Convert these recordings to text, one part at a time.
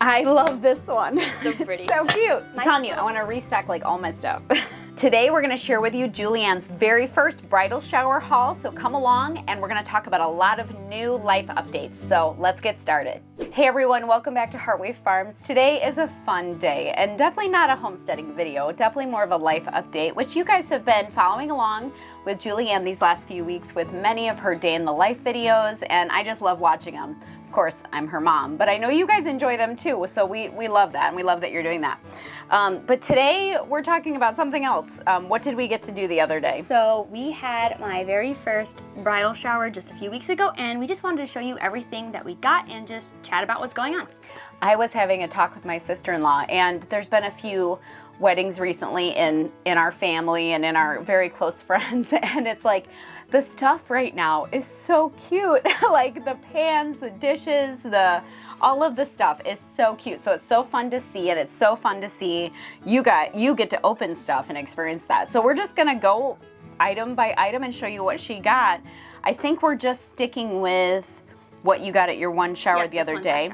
I love this one. So pretty. So cute. I'm Nice telling you, I want to restock like all my stuff. Today we're going to share with you Julianne's very first bridal shower haul, so come along and we're going to talk about a lot of new life updates. So let's get started. Hey everyone, welcome back to Heartway Farms. Today is a fun day and definitely not a homesteading video, definitely more of a life update, which you guys have been following along with Julianne these last few weeks with many of her day in the life videos, and I just love watching them. Of course, I'm her mom, but I know you guys enjoy them too, so we love that, and we love that you're doing that. But today, we're talking about something else. What did we get to do the other day? So we had my very first bridal shower just a few weeks ago, and we just wanted to show you everything that we got and just chat about what's going on. I was having a talk with my sister-in-law, and there's been a few weddings recently in our family and in our very close friends, and it's like, the stuff right now is so cute. Like the pans, the dishes, all of the stuff is so cute. So it's so fun to see, and it's so fun to see you get to open stuff and experience that. So we're just gonna go item by item and show you what she got. I think we're just sticking with what you got at your one shower the other day.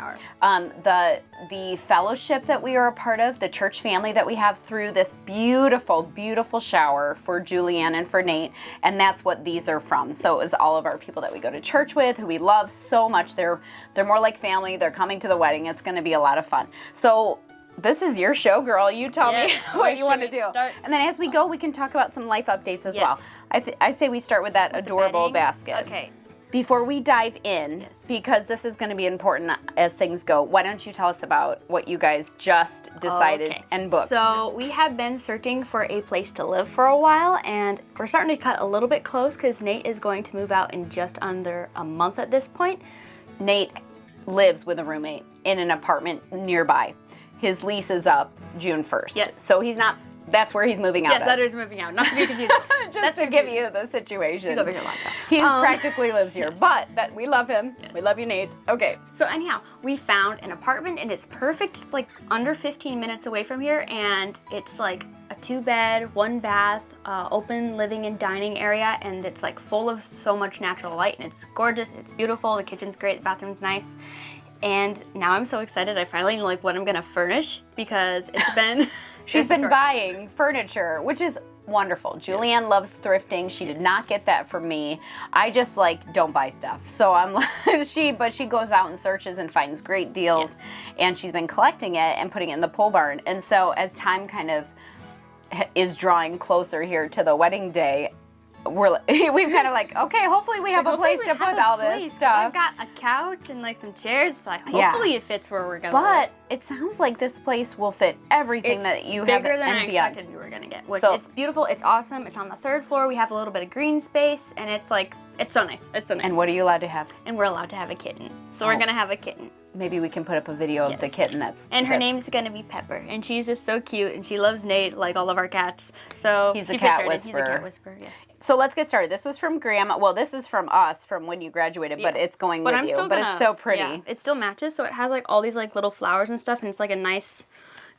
The fellowship that we are a part of, the church family that we have through this beautiful, beautiful shower for Julianne and for Nate, and that's what these are from. So it was all of our people that we go to church with, who we love so much. They're more like family. They're coming to the wedding. It's going to be a lot of fun. So this is your show, girl. You tell me what you want to do. And then as we go, we can talk about some life updates as well. I say we start with that adorable basket. Okay. Before we dive in, because this is going to be important as things go, why don't you tell us about what you guys just decided and booked? So we have been searching for a place to live for a while, and we're starting to cut a little bit close because Nate is going to move out in just under a month at this point. Nate lives with a roommate in an apartment nearby. His lease is up June 1st. Yes. So that's where he's moving out. Yes, that is moving out. Not to be confused. Just to give you the situation. He's over here like that. He practically lives here, but we love him. Yes. We love you, Nate. Okay. So anyhow, we found an apartment, and it's perfect. It's like under 15 minutes away from here, and it's like a 2-bed, 1-bath, open living and dining area, and it's like full of so much natural light, and it's gorgeous. It's beautiful. The kitchen's great. The bathroom's nice. And now I'm so excited. I finally know like what I'm gonna furnish, because it's been She's been buying furniture, which is wonderful. Julianne loves thrifting. She did not get that from me. I just like don't buy stuff. So I'm like, but she goes out and searches and finds great deals, and she's been collecting it and putting it in the pole barn. And so as time kind of is drawing closer here to the wedding day, we've kind of like, okay, hopefully we have a place to put all this stuff. I've got a couch and like some chairs. It's like, hopefully it fits where we're going. But it sounds like this place will fit everything that you have bigger than I expected we were going to get. Which it's beautiful. It's awesome. It's on the 3rd floor. We have a little bit of green space, and it's like, it's so nice. It's so nice. And what are you allowed to have? And we're allowed to have a kitten. So we're going to have a kitten. Maybe we can put up a video of the kitten And her name's gonna be Pepper, and she's just so cute, and she loves Nate like all of our cats. So he's a cat whisperer. He's a cat whisperer, yes. So let's get started. This was from Grandma. Well, this is from us from when you graduated, but it's going with you. But it's so pretty. Yeah, it still matches, so it has like all these like little flowers and stuff, and it's like a nice.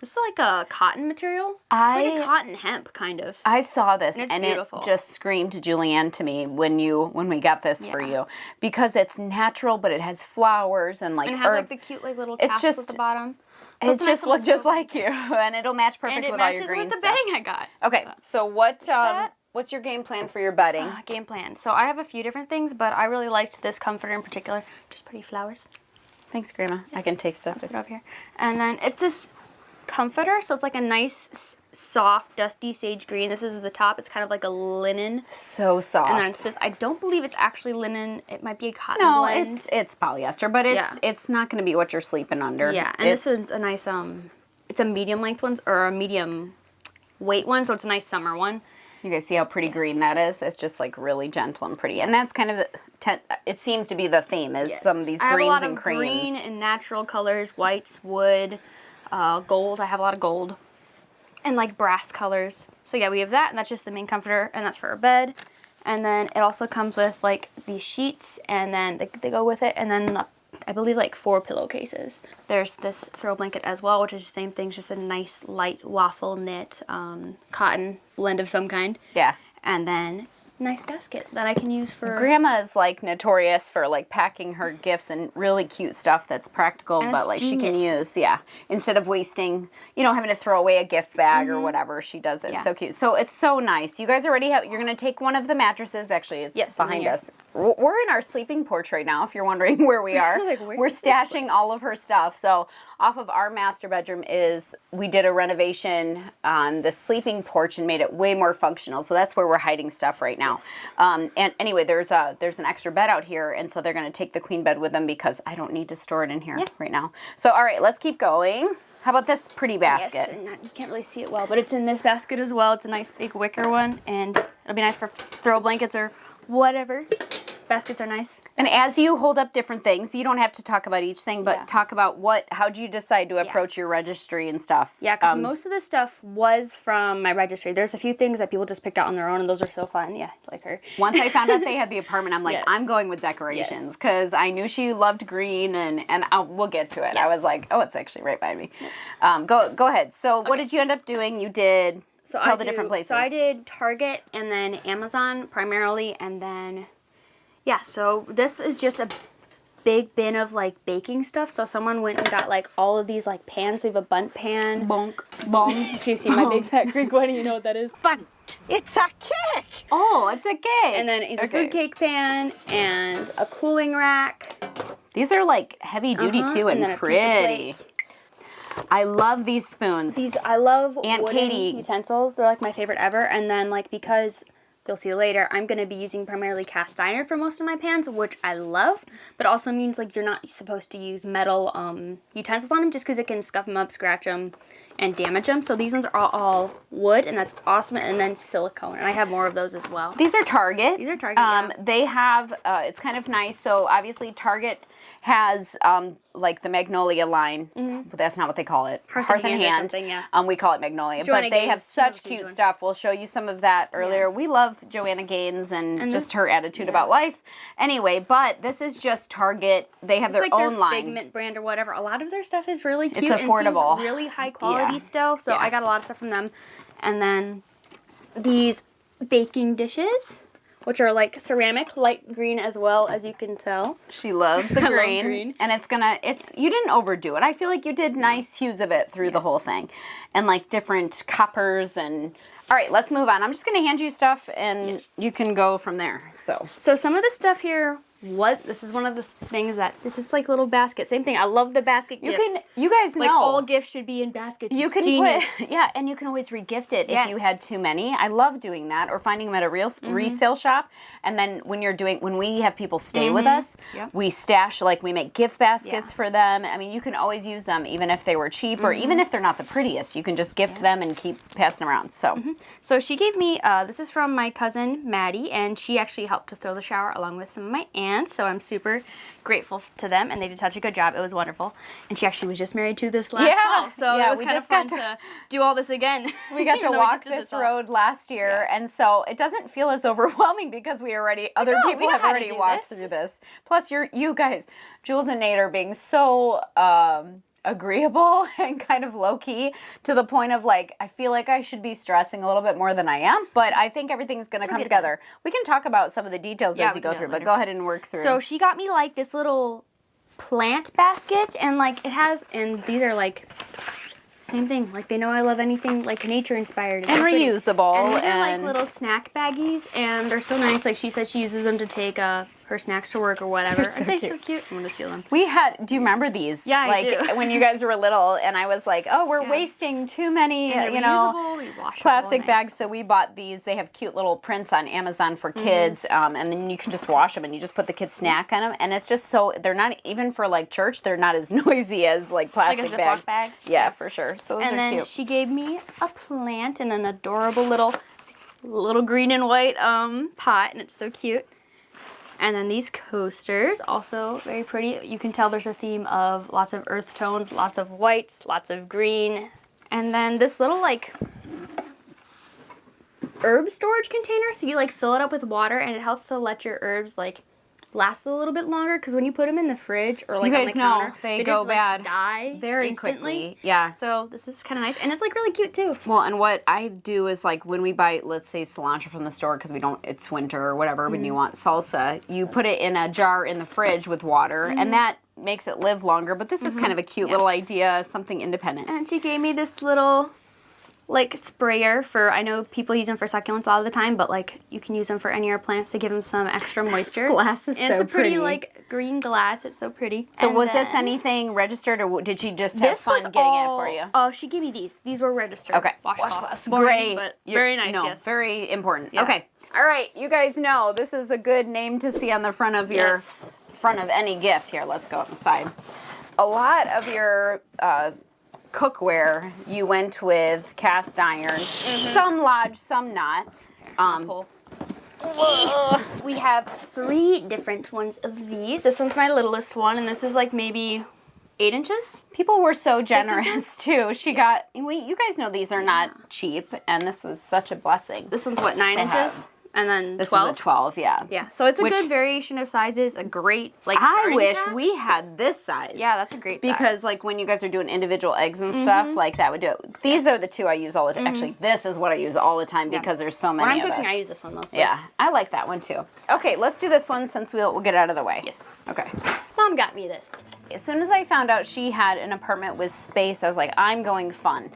It's like a cotton material. It's like a cotton hemp, kind of. I saw this, and it just screamed Julianne to me when we got this for you, because it's natural, but it has flowers and like and it has herbs. Like the cute like little tassels at the bottom. So it just looks just like you, and it'll match perfect with all your green stuff. And it matches with the stuff. bedding I got. Okay, so what's your game plan for your bedding? Game plan. So I have a few different things, but I really liked this comforter in particular. Just pretty flowers. Thanks, Grandma. Yes. I can take stuff. Put it up here. And then it's this comforter, so it's like a nice soft dusty sage green. This is the top. It's kind of like a linen. So soft. And then it's this. I don't believe it's actually linen. It might be a cotton blend. it's polyester, but it's not going to be what you're sleeping under. Yeah, and this is a nice it's a medium length one or a medium weight one, so it's a nice summer one. You guys see how pretty green that is? It's just like really gentle and pretty. And that's kind of it seems to be the theme is some of these greens and creams. Green and natural colors, whites, wood, gold. I have a lot of gold. And like brass colors. So yeah, we have that, and that's just the main comforter, and that's for our bed. And then it also comes with like these sheets, and then they go with it, and then I believe like 4 pillowcases. There's this throw blanket as well, which is the same thing, just a nice light waffle knit cotton blend of some kind. Yeah. And then nice basket that I can use for... Grandma is like notorious for like packing her gifts and really cute stuff that's practical, but like she can use, instead of wasting, having to throw away a gift bag or whatever, she does it. So cute. So it's so nice. You guys already you're going to take one of the mattresses. Actually, it's behind us. We're in our sleeping porch right now, if you're wondering where we are. We're stashing all of her stuff. So off of our master bedroom we did a renovation on the sleeping porch and made it way more functional. So that's where we're hiding stuff right now. And anyway, there's an extra bed out here, and so they're going to take the queen bed with them because I don't need to store it in here right now. So all right, let's keep going. How about this pretty basket? Yes, and you can't really see it well, but it's in this basket as well. It's a nice big wicker one, and it'll be nice for throw blankets or whatever. Baskets are nice. And as you hold up different things, you don't have to talk about each thing, but talk about how'd you decide to approach your registry and stuff? Yeah, because most of the stuff was from my registry. There's a few things that people just picked out on their own, and those are so fun. Yeah, like her. Once I found out they had the apartment, I'm like, I'm going with decorations, because I knew she loved green, and we'll get to it. I was like, oh, it's actually right by me. Yes. Go ahead. So what did you end up doing? You did tell the different places. So I did Target and then Amazon primarily, and then... Yeah, so this is just a big bin of, like, baking stuff. So someone went and got, like, all of these, like, pans. We have a bundt pan. Bonk. If you see my big fat Greek wedding, you know what that is. Bundt. It's a cake. Oh, it's a cake. And then it's a food cake pan and a cooling rack. These are, like, heavy duty, too, and then pretty. I love these spoons. I love Aunt wooden Katie. utensils. They're, like, my favorite ever. And then, like, because... You'll see later, I'm going to be using primarily cast iron for most of my pans, which I love, but also means like you're not supposed to use metal utensils on them just because it can scuff them up, scratch them, and damage them. So these ones are all wood, and that's awesome, and then silicone, and I have more of those as well. These are Target. Yeah. They have, it's kind of nice, so obviously Target has like the Magnolia line, but that's not what they call it. Hearth and Hand. We call it Magnolia, but they have such cute stuff. We'll show you some of that earlier. We love Joanna Gaines and just her attitude about life. Anyway, but this is just Target. They have their own line. Figment brand or whatever. A lot of their stuff is really cute. It's affordable. And seems really high quality still, so I got a lot of stuff from them. And then these baking dishes, which are like ceramic, light green as well, as you can tell. She loves the green. And you didn't overdo it. I feel like you did nice hues of it through the whole thing. And like different coppers and... All right, let's move on. I'm just going to hand you stuff and you can go from there. So some of the stuff here this is one of the things that, this is like little basket. Same thing. I love the basket gifts. You guys know. Like all gifts should be in baskets. You can and you can always re-gift it if you had too many. I love doing that, or finding them at a resale shop. And then when we have people stay with us, we stash, like we make gift baskets for them. I mean, you can always use them even if they were cheap or even if they're not the prettiest. You can just gift them and keep passing them around. So she gave me, this is from my cousin Maddie, and she actually helped to throw the shower along with some of my aunts. So I'm super grateful to them, and they did such a good job. It was wonderful. And she actually was just married to this last fall, so it was kind of fun to do all this again. We got to walk this road last year, and so it doesn't feel as overwhelming because other people have already walked through this. Plus, you guys, Jules and Nate are being so agreeable and kind of low-key to the point of like, I feel like I should be stressing a little bit more than I am, but I think everything's going to come together. We can talk about some of the details as you go through, but go ahead and work through. So she got me like this little plant basket, and like it has, and these are like same thing. Like they know I love anything like nature inspired and reusable. And these are like little snack baggies, and they're so nice. Like she said, she uses them to take her snacks to work or whatever. Aren't they so cute? I'm gonna steal them. Do you remember these? Yeah, I do. When you guys were little, and I was like, oh, we're wasting too many, plastic bags. So we bought these. They have cute little prints on Amazon for kids, and then you can just wash them, and you just put the kids' snack on them, and it's just so, they're not, even for like church, they're not as noisy as like plastic bags. Bag. Yeah, for sure. So those are cute. And then she gave me a plant in an adorable little green and white pot, and it's so cute. And then these coasters, also very pretty. You can tell there's a theme of lots of earth tones, lots of whites, lots of green. And then this little like herb storage container. So you like fill it up with water, and it helps to let your herbs like last a little bit longer because when you put them in the fridge or like You on guys the know, counter, they go just, bad like, die very instantly. quickly. Yeah. So this is kind of nice, and it's like really cute too. Well, and what I do is like when we buy, let's say cilantro from the store because it's winter or whatever, when you want salsa, you put it in a jar in the fridge with water, and that makes it live longer. But this is kind of a cute little idea, something independent. And she gave me this little like sprayer for, I know people use them for succulents all the time, but like you can use them for any of your plants to give them some extra moisture. Glass is and so it's a pretty pretty. like green glass. It's so pretty. So And was this then- anything registered, or did she just have This fun was getting all, it for you? Oh, she gave me these. These were registered. Okay. Washcloths. Boring, Great, but very nice. No, Yes. very important. Yeah. Okay. All right, you guys know this is a good name to see on the front of your front of any gift. Here, let's go on the side. A lot of your cookware, you went with cast iron. Some lodge, some not. Pull. We have 3 different ones of these. This one's my littlest one, and this is like maybe 8 inches. People were so 6 generous inches? too. She got. You guys know these are not cheap, and this was such a blessing. This one's what, 9 inches? And then This 12? is a 12, yeah. Yeah, so it's a Which- good variation of sizes, a great, like, I starting wish at. we had this size. Yeah, that's a great size. Because like when you guys are doing individual eggs and stuff, like that would do it. These are the 2 I use all the time. Actually, this is what I use all the time because there's so many when I'm of cooking, us. I use this one mostly. Yeah, I like that one too. Okay, let's do this one since we'll get it out of the way. Yes. Okay. Mom got me this. As soon as I found out she had an apartment with space, I was like, I'm going fun.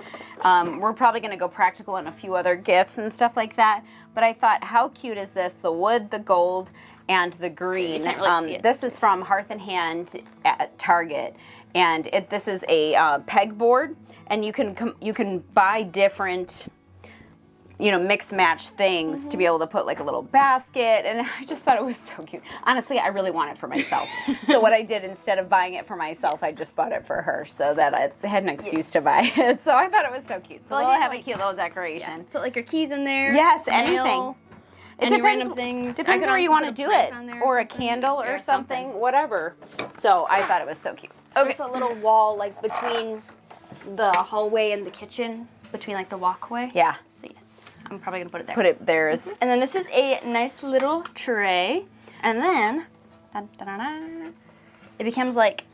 We're probably going to go practical on a few other gifts and stuff like that. But I thought, how cute is this? The wood, the gold, and the green. can't really see it. This is from Hearth and Hand at Target. And this is a pegboard. And you can buy different, mix match things to be able to put like a little basket. And I just thought it was so cute. Honestly, I really want it for myself. So what I did, instead of buying it for myself, I just bought it for her so that I had an excuse to buy it. So I thought it was so cute. So Well, we'll yeah, have a like- cute little decoration. Put, like, your keys in there. Yes, mail, anything. It any depends. random things. I Depends could where you honestly want to put do a it, plant on there or a something. candle, or Yeah, something, whatever. So I thought it was so cute. There's a little wall, like, between the hallway and the kitchen, between, like, the walkway. Yeah, So, yes, I'm probably going to put it there. put it there. And then this is a nice little tray. And then, dun, dun, dun, dun, it becomes like,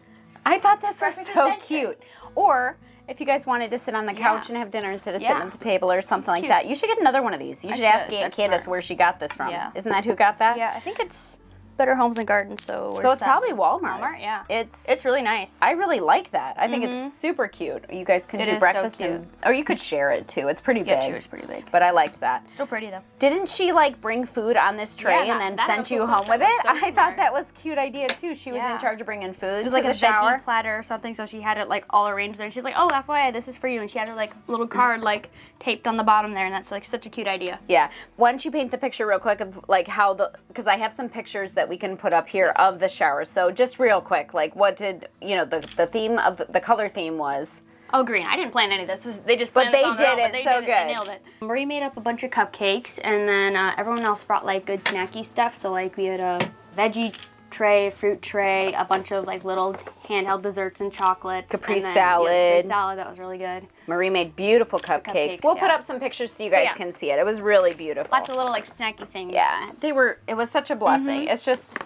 I thought this was Perfect so adventure. cute. Or if you guys wanted to sit on the couch and have dinner instead of sitting Yeah. at the table or something like cute. that, you should get another one of these. You should ask should. Aunt That's Candace smart. where she got this from. Yeah. Isn't that who got that? yeah, I think it's Better Homes and Gardens. So So it's probably Walmart. Walmart, yeah. It's really nice. I really like that. I think it's super cute. You guys can It do is so breakfast cute. or you could share it too. It's pretty yeah, big. she was pretty big. But I liked that. Still pretty though. Didn't she like bring food on this tray Yeah, and then that send also you thought home with that it? was so I thought smart. that was a cute idea too. She was in Yeah. charge of bringing food It was to like the a shower. veggie platter or something, so she had it like all arranged there. And she's like, "Oh, FYI, this is for you," and she had her like little card like taped on the bottom there, and that's like such a cute idea. Yeah. Why don't you paint the picture real quick of like how because I have some pictures that we can put up here of the shower. So just real quick, like what did, the theme of the color theme was? Oh, green. I didn't plan any of this. They just But planned this they on their did own, it but they so did good. They nailed it. Marie made up a bunch of cupcakes, and then everyone else brought like good snacky stuff. So like we had a veggie tray, fruit tray, a bunch of like little handheld desserts and chocolates. Capri and then, salad. Yeah, Capri salad. That was really good. Marie made beautiful cupcakes. cupcakes, We'll put yeah. up some pictures so you guys yeah. can see it. It was really beautiful. Lots of little like snacky things. Yeah, it was such a blessing. It's just,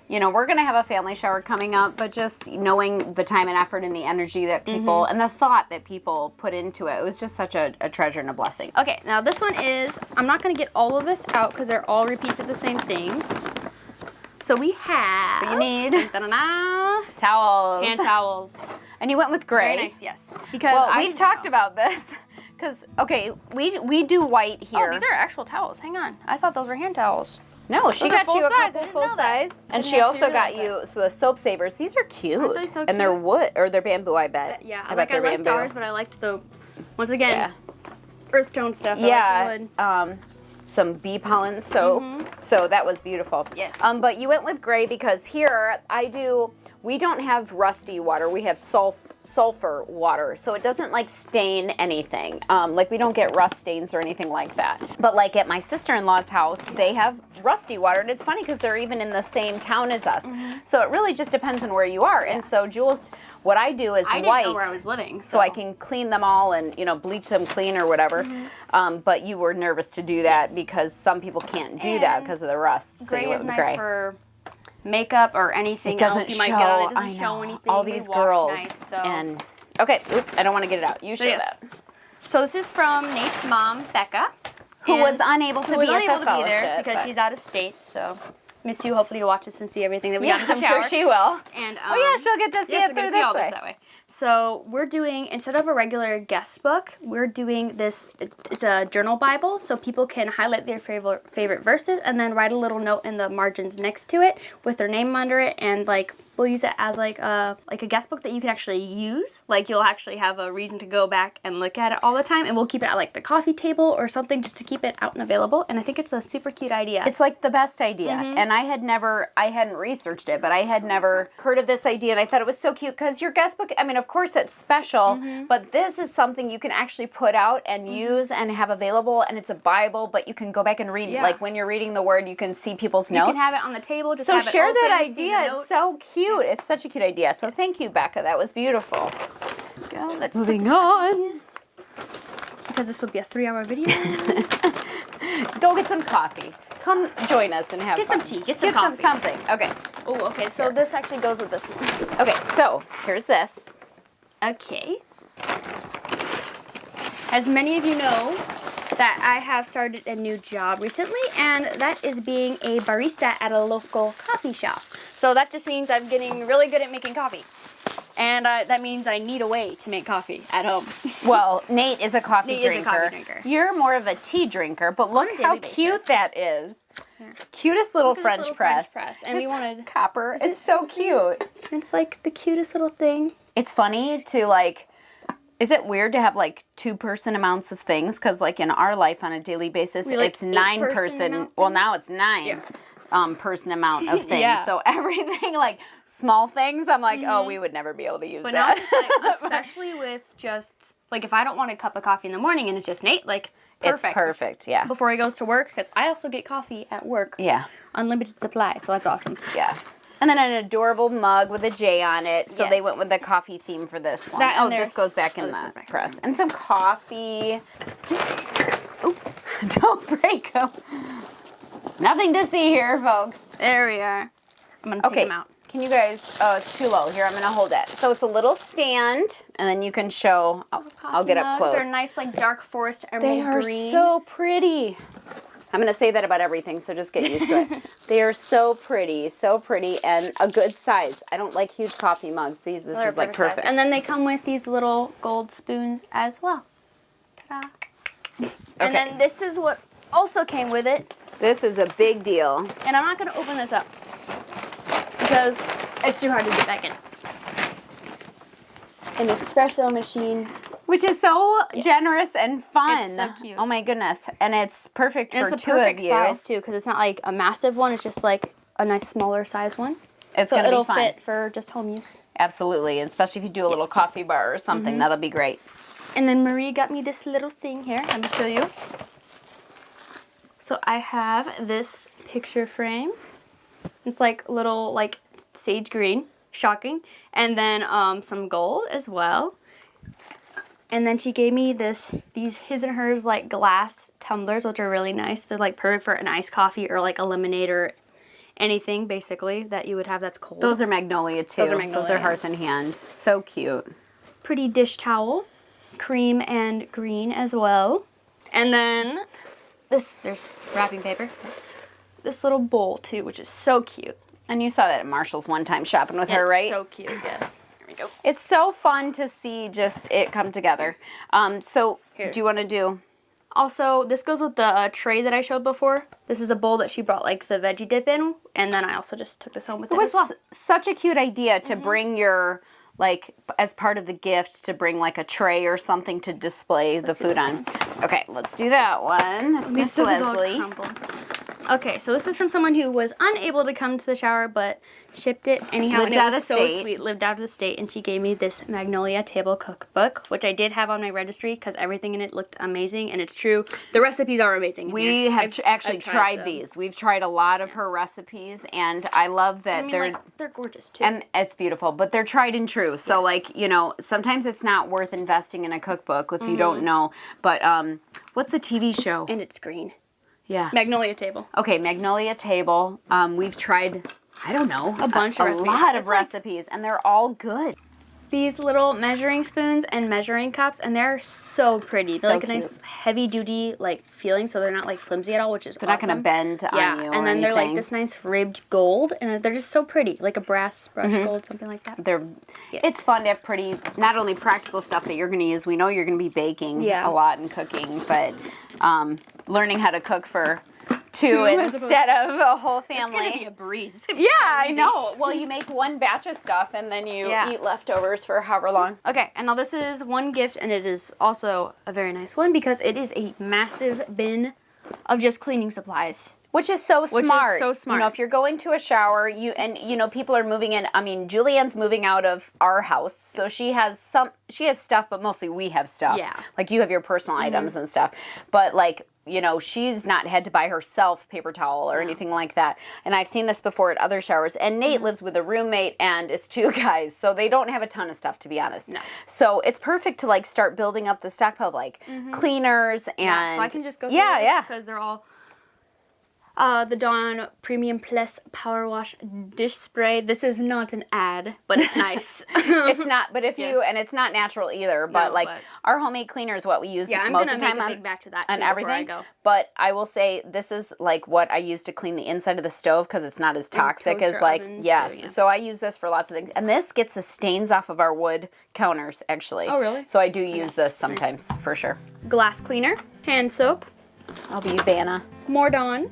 we're going to have a family shower coming up, but just knowing the time and effort and the energy that people, and the thought that people put into it, it was just such a treasure and a blessing. Okay, now this one is, I'm not going to get all of this out because they're all repeats of the same things. So we have... What you need? Da-da-da, Towels. hand towels. And you went with gray. Very nice, yes. Because Well, we've talked about this. Because, okay, we do white here. Oh, these are actual towels. Hang on. I thought those were hand towels. No, she Those are got you a full size. I couple didn't full know that. size. I And didn't she actually also got realize you the soap savers. These are cute. Aren't they so And they're cute? wood, or they're bamboo, I bet. Yeah, I bet like I they're liked bamboo. ours, but I liked the, once again, Yeah. earth tone stuff. I Yeah, like the wood. some bee pollen soap. So that was beautiful. Yes. But you went with gray because here we don't have rusty water. We have sulfur water. So it doesn't like stain anything. Like we don't get rust stains or anything like that. But like at my sister-in-law's house, they have rusty water. And it's funny because they're even in the same town as us. So it really just depends on where you are. And so Jules, what I do is I didn't white. know where I was living. So I can clean them all and, bleach them clean or whatever. But you were nervous to do that because some people can't do that And because of the rust. So Gray you went is with nice gray. for makeup or anything It doesn't else you might get on it. It I doesn't know. show anything. All They these wash girls. nice, so. And okay, I don't want to get it out. You show that. So this is from Nate's mom, Becca. Who was unable to be at the fellowship. Because she's out of state, so miss you. Hopefully you'll watch this and see everything that we got in the I'm shower. sure she will. And oh yeah, she'll get to see it through this way. That way. So we're doing, instead of a regular guest book, we're doing this, it's a journal Bible, so people can highlight their favorite verses and then write a little note in the margins next to it with their name under it, and like we'll use it as like a guest book that you can actually use. Like you'll actually have a reason to go back and look at it all the time, and we'll keep it at like the coffee table or something just to keep it out and available. And I think it's a super cute idea. It's like the best idea. And I hadn't researched it, but I had never heard of this idea, and I thought it was so cute because your guest book, I mean, of course it's special, but this is something you can actually put out and use and have available, and it's a Bible, but you can go back and read, like when you're reading the word, you can see people's notes. You can have it on the table, just so have it share open, that see the idea. notes. It's so cute. It's such a cute idea. So thank you, Becca. That was beautiful. Go. Let's Moving put this on. because this will be a 3-hour video. Go get some coffee. Come join us and have Get fun. some tea. Get some coffee. something. Okay. Oh, okay. So this actually goes with this one. Okay, so here's this. Okay. As many of you know, that I have started a new job recently, and that is being a barista at a local coffee shop. So that just means I'm getting really good at making coffee. And that means I need a way to make coffee at home. Well, Nate is a coffee drinker. Is a coffee drinker. You're more of a tea drinker, but look On a how daily cute basis. that is. Yeah. Cutest little Look at this French little press. And we It's wanted copper. It's so cute. It's like the cutest little thing. It's funny to like. Is it weird to have like 2-person amounts of things? Because like in our life on a daily basis, like it's 9-person. amount Well, now it's 9. Person amount of things. Yeah. So everything like small things, I'm like, oh, we would never be able to use But now, that. it's like, especially with just, like if I don't want a cup of coffee in the morning and it's just Nate, like perfect. It's perfect, yeah. Before he goes to work, because I also get coffee at work. Yeah. Unlimited supply, so that's awesome. Yeah. And then an adorable mug with a J on it. So Yes. they went with the coffee theme for this one. This goes back in the press. And some coffee. Oop. Don't break them. Nothing to see here, folks. There we are. I'm going to take them out. Can you guys, oh, it's too low. Here, I'm going to hold it. So it's a little stand, and then you can show, I'll get up close. They're nice, like dark forest emerald green. They are so pretty. I'm going to say that about everything, so just get used to it. They are so pretty, and a good size. I don't like huge coffee mugs. This is like perfect. And then they come with these little gold spoons as well. Ta-da. And then this is what also came with it. This is a big deal. And I'm not going to open this up because it's too hard to get back in. An espresso machine. Which is so generous and fun. It's so cute. Oh my goodness. And it's perfect for It's a two perfect of you. size too, because it's not like a massive one. It's just like a nice smaller size one. It's So going to be it'll fun. fit for just home use. Absolutely. And especially if you do a little coffee bar or something, that'll be great. And then Marie got me this little thing here. Let me show you. So I have this picture frame. It's like little like sage green, shocking, and then some gold as well. And then she gave me these his and hers like glass tumblers, which are really nice. They're like perfect for an iced coffee or like a lemonade or anything basically that you would have that's cold. Those are Magnolia too. Those are Magnolia, Those are yeah. Hearth and Hand. So cute. Pretty dish towel, cream and green as well. And then there's wrapping paper. This little bowl too, which is so cute. And you saw that at Marshall's one time shopping with her, right? It's so cute, yes. Here we go. It's so fun to see just it come together. So Here. do you want to do? Also, this goes with the tray that I showed before. This is a bowl that she brought like the veggie dip in, and then I also just took this home with it as well. Such a cute idea to bring your, like, as part of the gift, to bring like a tray or something to display the food on. Okay, let's do that one. That's Miss This is all Leslie. crumpled. Okay, so this is from someone who was unable to come to the shower, but shipped it anyhow. Lived and it out was of so state. sweet. Lived out of the state, and she gave me this Magnolia table cookbook, which I did have on my registry because everything in it looked amazing, and it's true. The recipes are amazing. We have actually tried these. We've tried a lot of her recipes, and I love that I mean, they're gorgeous too. and it's beautiful, but they're tried and true. So, Yes. like, you know, sometimes it's not worth investing in a cookbook if you don't know. But what's the TV show? And it's green. Yeah. Magnolia table. Okay, Magnolia table. We've tried, I don't know, A bunch of a recipes. lot of It's like- recipes, and they're all good. These little measuring spoons and measuring cups, and they're so pretty. They're So like a nice cute. heavy duty like feeling, so they're not like flimsy at all, which is They're not going to bend on you or and then they're like anything. this nice ribbed gold, and they're just so pretty, like a brass brushed gold, something like that. It's fun to have pretty, not only practical stuff that you're going to use. We know you're going to be baking Yeah. a lot and cooking, but learning how to cook for two Two as instead of a whole It's gonna be family. a breeze. It's gonna Yeah, be so I easy. know. Well, you make one batch of stuff and then you Yeah. eat leftovers for however long. Okay, and now this is one gift, and it is also a very nice one because it is a massive bin of just cleaning supplies. Which is so Which is smart. so smart. You know, if you're going to a shower, people are moving in. I mean, Julianne's moving out of our house, so she has stuff, but mostly we have stuff. Yeah. Like you have your personal items and stuff. But like, you know, she's not had to buy herself paper towel or anything like that. And I've seen this before at other showers. And Nate lives with a roommate and it's two guys, so they don't have a ton of stuff, to be honest. No. So it's perfect to like start building up the stockpile of like cleaners and Yeah, so I can just go through yeah. because they're all the Dawn Premium Plus Power Wash Dish Spray. This is not an ad, but it's nice. It's not, but if you, Yes. and it's not natural either, but No, like but- our homemade cleaner is what we use Yeah, I'm most gonna of the time make a on, big batch of that on too before I everything. go. But I will say this is like what I use to clean the inside of the stove because it's not as toxic as toaster like, ovens yes. too, yeah. So I use this for lots of things. And this gets the stains off of our wood counters actually. Oh, really? So I do use this sometimes for sure. Glass cleaner, hand soap, I'll be Vanna. more Dawn,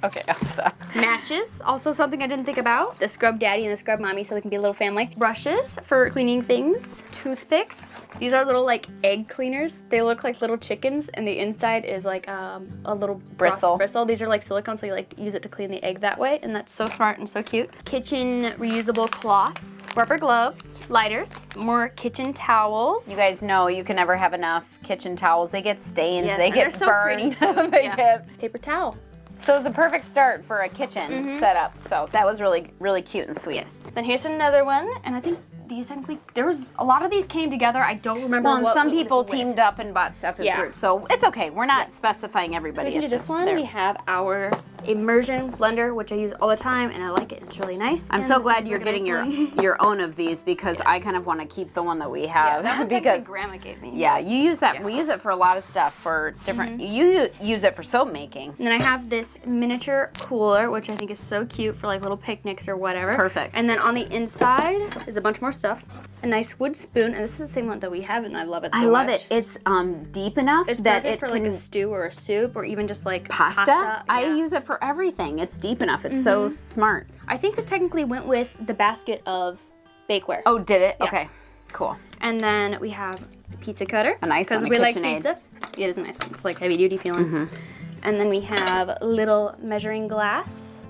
Okay, I'll stop. matches, also something I didn't think about. The Scrub Daddy and the Scrub Mommy, so they can be a little family. Brushes for cleaning things. Toothpicks. These are little like egg cleaners. They look like little chickens, and the inside is like a little Bristle. These are like silicone, so you like use it to clean the egg that way, and that's so smart and so cute. Kitchen reusable cloths, rubber gloves, lighters, more kitchen towels. You guys know you can never have enough kitchen towels. They get stained, Yes, they and get they're so burned. pretty, too. They Yeah. get Paper towel. So it's a perfect start for a kitchen setup. So that was really, really cute and sweet. Yes. Then here's another one, and I think these technically there was a lot of these came together. I don't remember. Well, and what some was people with. teamed up and bought stuff as Yeah. groups. So it's okay. We're not specifying So everybody. we can do It's this just one. there. We have our immersion blender, which I use all the time, and I like it. It's really nice. I'm And so this glad is you're like a getting nice your one. your own of these because I kind of want to keep the one that we Yeah, have that one because Grandma gave me. yeah, you use that. Yeah. We use it for a lot of stuff for different. You use it for soap making. And then I have this miniature cooler, which I think is so cute for like little picnics or whatever. Perfect. And then on the inside is a bunch more stuff. A nice wood spoon, and this is the same one that we have, and I love it so much. I love it. It's deep enough It's that perfect it for can like a stew or a soup, or even just like pasta. I Yeah. use it for everything. It's deep enough. It's so smart. I think this technically went with the basket of bakeware. Oh, did it? Yeah. Okay, cool. And then we have a pizza cutter. A nice one, a we like KitchenAid. pizza. It is a nice one. It's like heavy duty feeling. And then we have little measuring glass,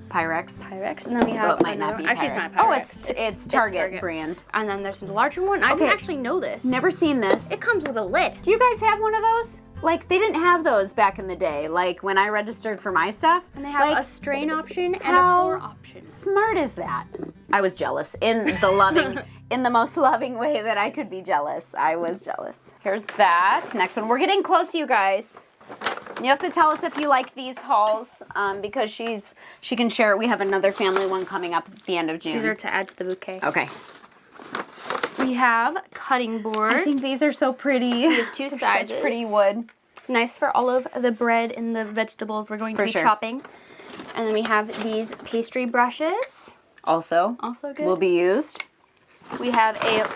Pyrex. Pyrex. And then we Though have it might not another be one. Actually, Pyrex. it's not Oh, Pyrex. it's Target brand. And then there's the larger one. I Okay. didn't actually know this. Never seen this. It comes with a lid. Do you guys have one of those? Like they didn't have those back in the day. Like when I registered for my stuff. And they have like, a strain option and a how pour option. smart is that? I was jealous in the loving, in the most loving way that I could be jealous. I was jealous. Here's that. Next one. We're getting close, you guys. You have to tell us if you like these hauls because she can share it. We have another family one coming up at the end of June. These are to add to the bouquet. Okay. We have cutting boards. I think these are so pretty. We have two sizes. Pretty wood. Nice for all of the bread and the vegetables we're going to For be sure. chopping. And then we have these pastry brushes. Also Also good. will be used. We have a,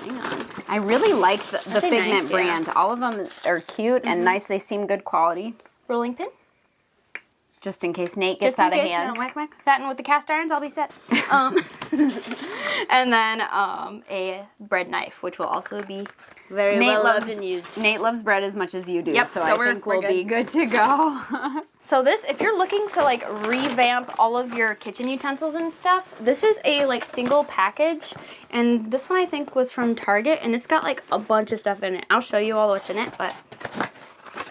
hang on. I really like the They're Figment nice, yeah. brand. All of them are cute and nice. They seem good quality. Rolling pin. Just in case Nate gets Just in out of case, hand. whack, whack. That and with the cast irons, I'll be set. And then a bread knife, which will also be very Nate well loves- loved and used. Nate loves bread as much as you do, Yep, so so I we're- think we're we'll be good to go. So this, if you're looking to like revamp all of your kitchen utensils and stuff, this is a like single package. And this one I think was from Target, and it's got like a bunch of stuff in it. I'll show you all what's in it, but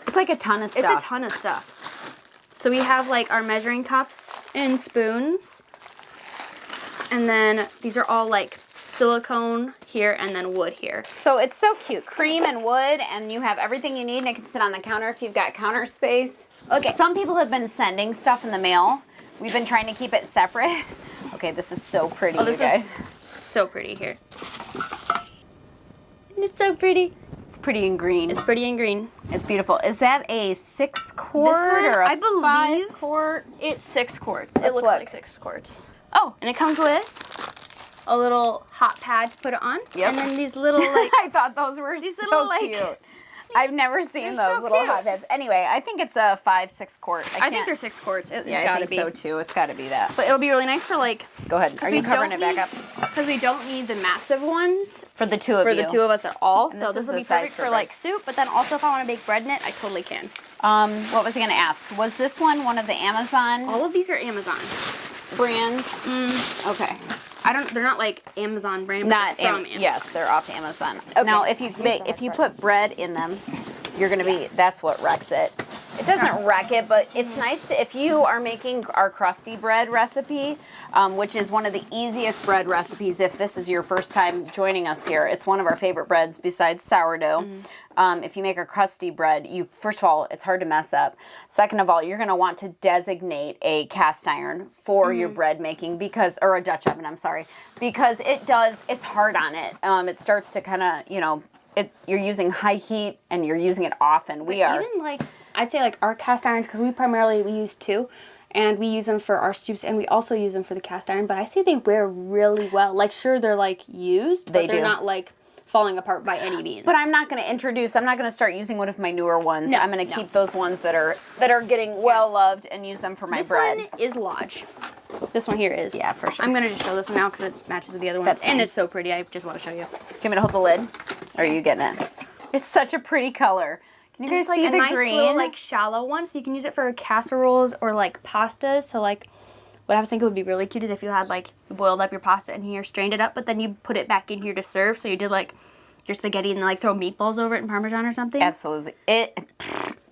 It's like a ton of stuff. it's a ton of stuff. So we have like our measuring cups and spoons. And then these are all like silicone here and then wood here. So it's so cute. Cream and wood, and you have everything you need, and it can sit on the counter if you've got counter space. Okay. Some people have been sending stuff in the mail. We've been trying to keep it separate. Okay, this is so pretty, you guys. Is so pretty here. And it's so pretty. It's pretty in green. It's pretty in green. It's beautiful. Is that a 6 quart This one, or a I believe 5 quart? It's 6 quarts. Let's It looks look. like 6 quarts. Oh, and it comes with a little hot pad to put it on. Yep. And then these little like I thought those were these so little, like- cute. I've never seen They're those so little cute. hot pads. Anyway, I think it's a 5-6 quart. I think they're 6 quarts. It's Yeah, I gotta think be. so too. It's got to be that. But it'll be really nice for like. Go ahead. Are you covering it back up? Because we don't need the massive ones For the two of for you. the two of us at all. And So this this is will the be size perfect for for like soup. But then also if I want to bake bread in it, I totally can. What was I going to ask? Was this one of the Amazon All of these are Amazon. brands? Okay. They're not like Amazon brand. Not but from Amazon. Yes, they're off Amazon. Now, if you put bread in them, you're gonna be. That's what wrecks it. It doesn't wreck it, but it's nice to if you are making our crusty bread recipe, which is one of the easiest bread recipes. If this is your first time joining us here, it's one of our favorite breads besides sourdough. If you make a crusty bread, first of all, it's hard to mess up. Second of all, you're going to want to designate a cast iron for your bread making or a Dutch oven, I'm sorry, because it's hard on it. It starts to kind of, you're using high heat and you're using it often. Even like, I'd say like our cast irons, because we use 2. And we use them for our stoops, and we also use them for the cast iron. But I say they wear really well. Like, sure, they're like used, but they're not like falling apart by any means. But I'm not going to start using one of my newer ones. No, I'm going to keep those ones that are getting well loved and use them for my bread. This one is Lodge. This one here is. Yeah, for sure. I'm going to just show this one now because it matches with the other ones. That's fine. And it's so pretty. I just want to show you. Do you want me to hold the lid? Or are you getting it? It's such a pretty color. Can you guys It's like see a the nice green? little like shallow one, so you can use it for casseroles or like pastas. So like, what I was thinking would be really cute is if you had like you boiled up your pasta in here, strained it up, but then you put it back in here to serve. So you did like your spaghetti and then like throw meatballs over it and Parmesan or something. Absolutely.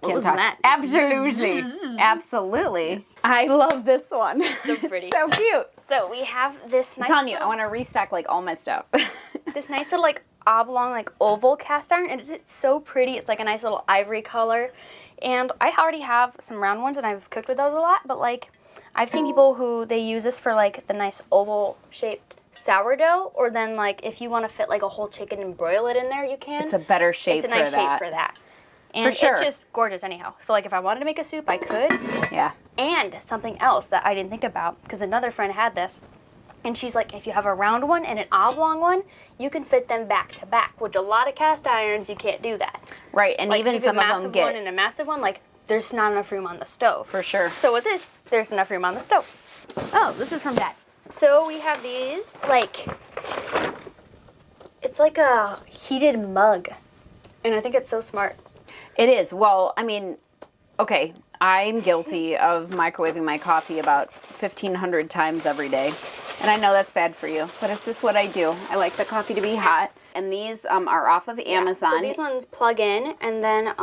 What was that? Absolutely. Absolutely. Yes. I love this one. So pretty. So cute. So we have this nice I'm telling you, I want to restock like all my stuff. this nice little like oblong like oval cast iron, and it's so pretty. It's like a nice little ivory color, and I already have some round ones and I've cooked with those a lot, but like I've seen people who they use this for like the nice oval shaped sourdough, or then like if you want to fit like a whole chicken and broil it in there, you can. It's a better shape It's a nice shape for that. And For sure. it's just gorgeous anyhow. So like if I wanted to make a soup, I could. Yeah. And something else that I didn't think about, because another friend had this, and she's like, if you have a round one and an oblong one, you can fit them back to back, which a lot of cast irons, you can't do that. Right, and Like, even so some of them massive get... one and a massive one, like, there's not enough room on the stove. For sure. So with this, there's enough room on the stove. Oh, this is from Dad. So we have these, like, it's like a heated mug. And I think it's so smart. It is. Well, I mean, okay, I'm guilty of microwaving my coffee about 1,500 times every day. And I know that's bad for you, but it's just what I do. I like the coffee to be hot. And these are off of Amazon. So these ones plug in, and then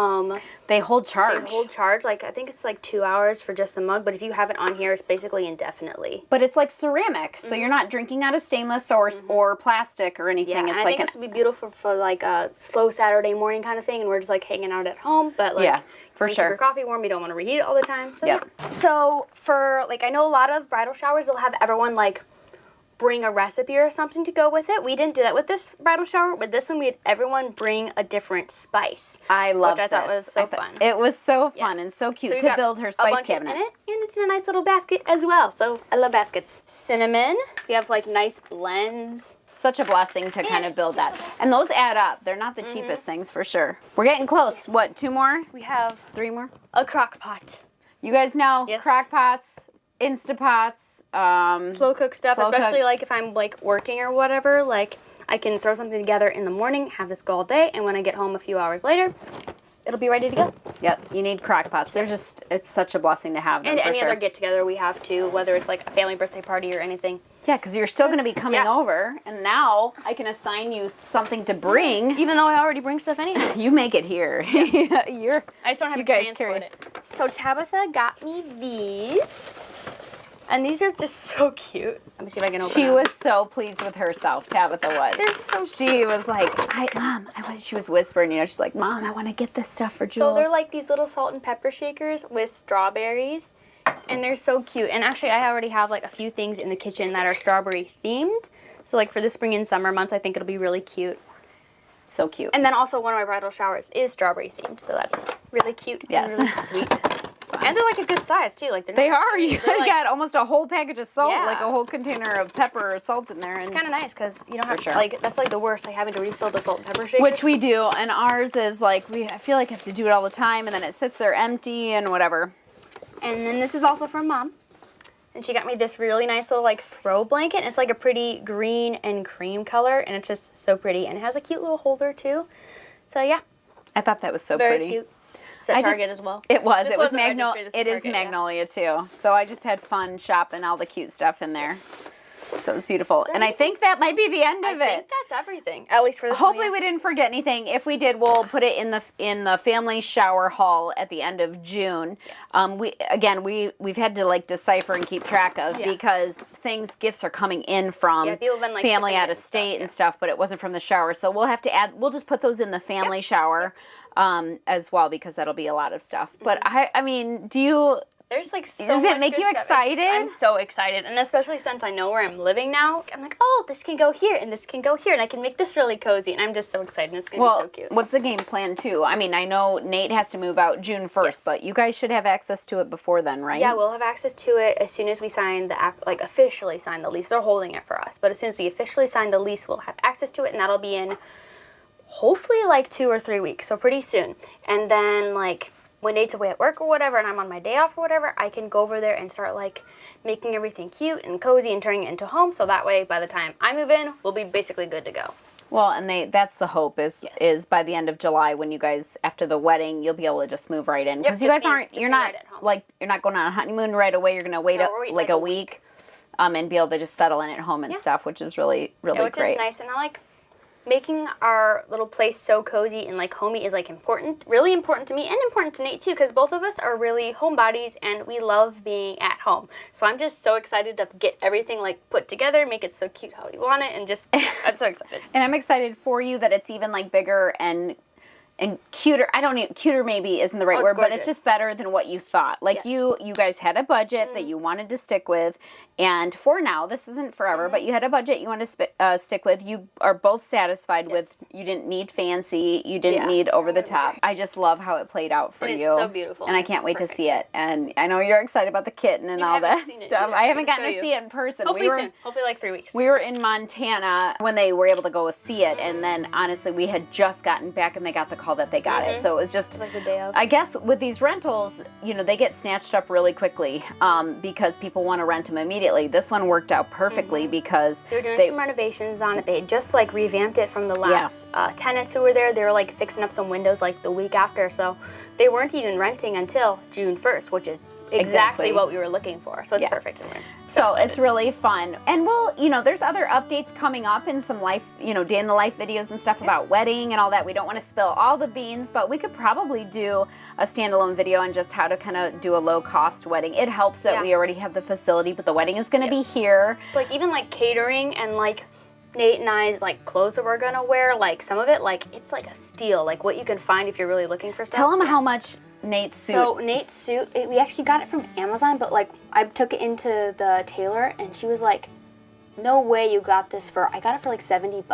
they hold charge. they hold charge. Like, I think it's like 2 hours for just the mug, but if you have it on here, it's basically indefinitely. But it's like ceramic, so you're not drinking out of stainless or plastic or anything. Yeah, it's and I like think this would be beautiful for like a slow Saturday morning kind of thing, and we're just like hanging out at home. But like, Yeah, for you sure. keep your coffee warm. You don't want to reheat it all the time. So Yep. yeah. So for like, I know a lot of bridal showers, they'll have everyone like bring a recipe or something to go with it. We didn't do that with this bridal shower. With this one, we had everyone bring a different spice. I loved which I thought this. was so fun. It was so fun Yes. and so cute you to got build her a spice bunch cabinet. in it, and it's in a nice little basket as well. So I love baskets. Cinnamon. We have like nice blends. Such a blessing to kind of build that. And those add up. They're not the cheapest things for sure. We're getting close. Yes. What, 2 more? We have 3 more? a crock pot. You guys know Yes. crock pots, Instapots, Slow cook stuff, Slow especially cook. like if I'm like working or whatever, like I can throw something together in the morning, have this go all day, and when I get home a few hours later, it'll be ready to go. Yep, you need crock pots. They're just, it's such a blessing to have them And for any sure. other get together we have too, whether it's like a family birthday party or anything. Yeah, because you're still going to be coming Yeah. over, and now I can assign you something to bring. Even though I already bring stuff anyhow. You make it here. You're. I just don't have You to guys transport carry- it. So Tabitha got me these. And these are just so cute. Let me see if I can open She them. was so pleased with herself, Tabitha was. They're so cute. She was like, she was whispering, she's like, Mom, I want to get this stuff for Jules. So they're like these little salt and pepper shakers with strawberries. And they're so cute. And actually, I already have like a few things in the kitchen that are strawberry themed. So like for the spring and summer months, I think it'll be really cute. So cute. And then also one of my bridal showers is strawberry themed. So that's really cute Yes. and really sweet. And they're like a good size too. Like They are. You like, got almost a whole package of salt, Yeah. like a whole container of pepper or salt in there. It's And kind of nice because you don't have sure. like that's like the worst, like having to refill the salt and pepper shakers. which we do, and ours is like I feel like I have to do it all the time, and then it sits there empty and whatever. And then this is also from Mom. And she got me this really nice little like throw blanket. It's like a pretty green and cream color, and it's just so pretty. And it has a cute little holder too. So yeah, I thought that was so very pretty. cute. It's at Target as well. It was. This It was wasn't registered, Magnolia. this It is Target, yeah. Magnolia too. So I just had fun shopping all the cute stuff in there. So it was beautiful. And I think that might be the end I of think it. that's everything. At least for this Hopefully one, we didn't forget anything. If we did, we'll put it in the family shower haul at the end of June. We've had to like decipher and keep track of because gifts are coming in from people have been, like, family shipping out it of and state stuff, and stuff, but it wasn't from the shower. So we'll have to add. We'll just put those in the family shower as well because that'll be a lot of stuff. But I mean, do you? There's like so Does much it make good you stuff. excited? I'm so excited, and especially since I know where I'm living now, I'm like, oh, this can go here, and this can go here, and I can make this really cozy, and I'm just so excited. It's gonna be so cute. What's the game plan too? I mean, I know Nate has to move out June 1st, Yes. but you guys should have access to it before then, right? Yeah, we'll have access to it as soon as we sign officially sign the lease. They're holding it for us, but as soon as we officially sign the lease, we'll have access to it, and that'll be in hopefully like 2 or 3 weeks, so pretty soon. And then like when Nate's away at work or whatever, and I'm on my day off or whatever, I can go over there and start like making everything cute and cozy and turning it into a home. So that way, by the time I move in, we'll be basically good to go. Well, and that's the hope is by the end of July when you guys after the wedding you'll be able to just move right in because you guys you're not going on a honeymoon right away. You're going to wait like a week, and be able to just settle in at home and stuff, which is really which great. Is nice, and I like making our little place so cozy and like homey is like really important to me and important to Nate too, because both of us are really homebodies and we love being at home. So I'm just so excited to get everything like put together, make it so cute how we want it, and just I'm so excited. And I'm excited for you that it's even like bigger and cuter. Cuter maybe isn't the right word, but it's just better than what you thought. Like you guys had a budget that you wanted to stick with, and for now, this isn't forever, but you had a budget you want to stick with. You are both satisfied with. You didn't need fancy. You didn't need over the top. I just love how it played out for you. It's so beautiful, and I can't wait to see it. And I know you're excited about the kitten and all that stuff. I haven't gotten to see it in person. Hopefully soon. Hopefully like 3 weeks. We were in Montana when they were able to go see it, and then honestly, we had just gotten back and they got the call that they got it. So it was just like the day of. I guess with these rentals, they get snatched up really quickly because people want to rent them immediately. This one worked out perfectly because they were doing some renovations on it. They had just like revamped it from the last tenants who were there. They were like fixing up some windows like the week after, so they weren't even renting until June 1st, which is exactly what we were looking for. So it's perfect. So it's really fun. And there's other updates coming up and some life, day in the life videos and stuff about wedding and all that. We don't want to spill all the beans, but we could probably do a standalone video on just how to kind of do a low cost wedding. It helps that we already have the facility, but the wedding is going to be here. Like even like catering and like Nate and I's like clothes that we're gonna wear, like some of it, like it's like a steal, like what you can find if you're really looking for stuff. Tell them how much Nate's suit. So Nate's suit, we actually got it from Amazon, but like I took it into the tailor and she was like, no way you got this I got it for like $70.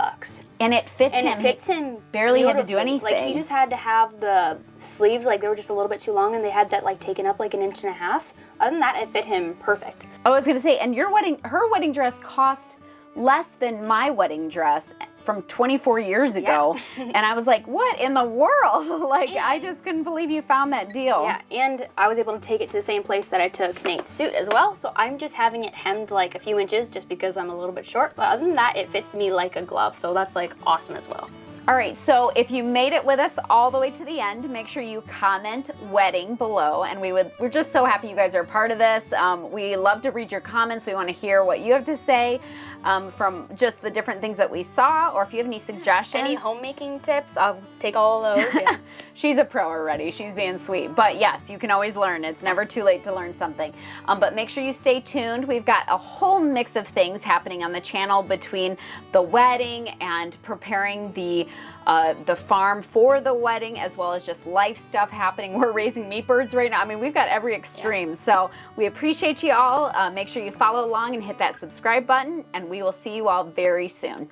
And it fits him. And it fits him barely had to do beautifully. anything. Like he just had to have the sleeves, like they were just a little bit too long and they had that like taken up like 1.5 inches. Other than that, it fit him perfect. I was gonna say, and her wedding dress cost less than my wedding dress from 24 years ago. And I was like, what in the world? I just couldn't believe you found that deal. Yeah, and I was able to take it to the same place that I took Nate's suit as well, so I'm just having it hemmed like a few inches just because I'm a little bit short, but other than that, it fits me like a glove, so that's like awesome as well. All right, so if you made it with us all the way to the end, make sure you comment wedding below, and we're just so happy you guys are a part of this. We love to read your comments. We want to hear what you have to say from just the different things that we saw, or if you have any suggestions. Any homemaking tips, I'll take all of those. Yeah. She's a pro already. She's being sweet. But yes, you can always learn. It's never too late to learn something. But make sure you stay tuned. We've got a whole mix of things happening on the channel between the wedding and preparing the farm for the wedding, as well as just life stuff happening. We're raising meat birds right now. I mean, we've got every extreme. Yeah. So we appreciate you all. Make sure you follow along and hit that subscribe button, and we will see you all very soon.